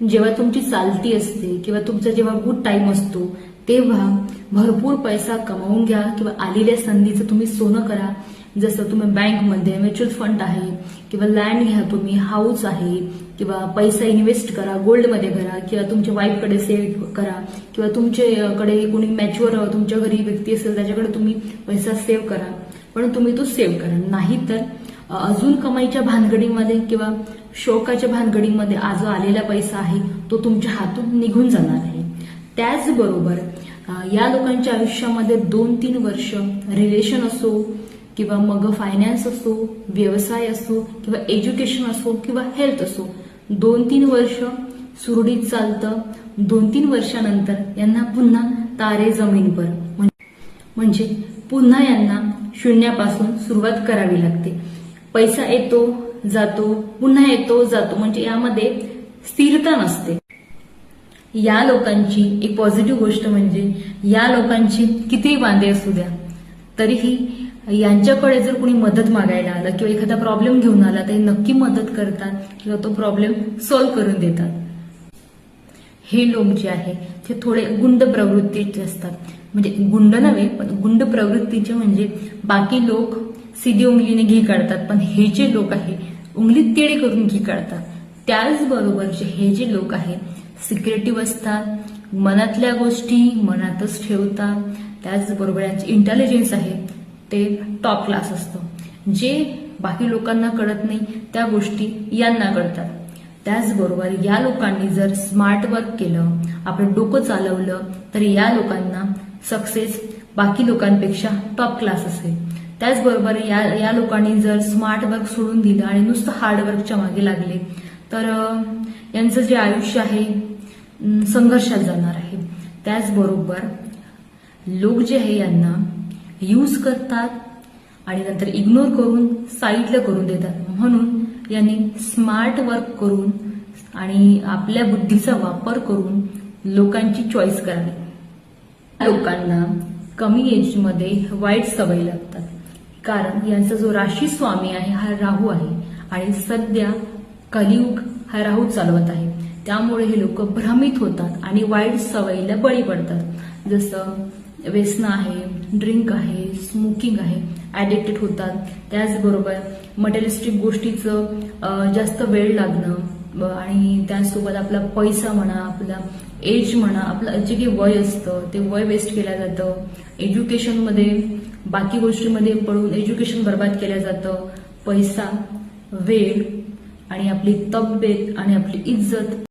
जेव्हा तुमची चालती असते किंवा तुमचा जेव्हा गुड टाइम असतो तेव्हा भरपूर पैसा कमावून घ्या किंवा आलेल्या संधीचं तुम्ही सोनं करा. जसं तुम्ही बँकमध्ये म्युच्युअल फंड आहे किंवा लँड घ्या, तुम्ही हाऊस आहे किंवा पैसा इन्व्हेस्ट करा, गोल्डमध्ये करा किंवा तुमच्या वाईफकडे सेव्ह करा किंवा तुमच्याकडे कोणी मॅच्युअर तुमच्या घरी व्यक्ती असेल त्याच्याकडे तुम्ही पैसा सेव्ह करा. पण तुम्ही तो सेव्ह करा, नाहीतर अजून कमाईच्या भानगडीमध्ये किंवा शोकाच्या भानगडीमध्ये आज आलेला पैसा आहे तो तुमच्या हातून निघून जाणार आहे. त्याचबरोबर या लोकांच्या आयुष्यामध्ये 2-3 वर्ष रिलेशन असो किंवा मग फायनान्स असो, व्यवसाय असो किंवा एज्युकेशन असो किंवा हेल्थ असो, 2-3 वर्ष सुरळीत चालतं. 2-3 वर्षानंतर यांना पुन्हा तारे जमीन पर म्हणजे पुन्हा यांना शून्यापासून सुरुवात करावी लागते. पैसा येतो जातो, पुन्हा येतो जातो, म्हणजे यामध्ये स्थिरता नसते. या लोकांची एक पॉझिटिव्ह गोष्ट म्हणजे या लोकांची कितीही वांदे असू द्या तरीही यांच्याकडे जर कोणी मदत मागायला आलं किंवा एखादा प्रॉब्लेम घेऊन आला तर नक्की मदत करतात किंवा तो प्रॉब्लेम सॉल्व्ह करून देतात. हे लोक जे आहे ते थोडे गुंड प्रवृत्तीचे असतात, म्हणजे गुंड नव्हे पण गुंड प्रवृत्तीचे, म्हणजे बाकी लोक सीधी उंगलीने घी काढतात पण हे जे लोक आहे उंगली तेडे करून घी काढतात. त्याचबरोबर हे जे लोक आहेत सिक्रेटिव्ह असतात, मनातल्या गोष्टी मनातच ठेवतात. त्याचबरोबर यांचे इंटेलिजन्स आहे ते टॉप क्लास असतं. जे बाकी लोकांना कळत नाही त्या गोष्टी यांना कळतात. त्याचबरोबर या लोकांनी जर स्मार्ट वर्क केलं, आपलं डोकं चालवलं तर या लोकांना सक्सेस बाकी लोकांपेक्षा टॉप क्लास असेल. त्याचबरोबर या लोकांनी जर स्मार्ट वर्क सोडून दिलं आणि नुसतं हार्डवर्कच्या मागे लागले तर यांचं जे आयुष्य आहे संघर्षात जाणार आहे. त्याचबरोबर लोक जे आहे यांना यूज करतात आणि नंतर इग्नोर करून साईडला करून देतात. म्हणून यांनी स्मार्ट वर्क करून आणि आपल्या बुद्धीचा वापर करून लोकांची चॉईस करावी. लोकांना कमी एजमध्ये वाईट सवयी लागतात कारण यांचा जो राशी स्वामी आहे हा राहू आहे आणि सध्या कलियुग हा राहू चालवत आहे. त्यामुळे हे लोक भ्रमित होतात आणि वाईट सवयीला बळी पडतात. जसं व्यसन आहे, ड्रिंक आहे, स्मोकिंग आहे, ऍडिक्टेड होतात. त्याचबरोबर मटेरियलिस्टिक गोष्टीचं जास्त वेळ लागणं आणि त्यासोबत आपला पैसा म्हणा, आपला एज म्हणा, आपलं जे काही वय असतं ते वय वेस्ट केलं जातं. एज्युकेशनमध्ये बाकी गोष्टीमध्ये पडून एज्युकेशन बर्बाद केलं जातं. पैसा, वेळ आणि आपली तब्येत आणि आपली इज्जत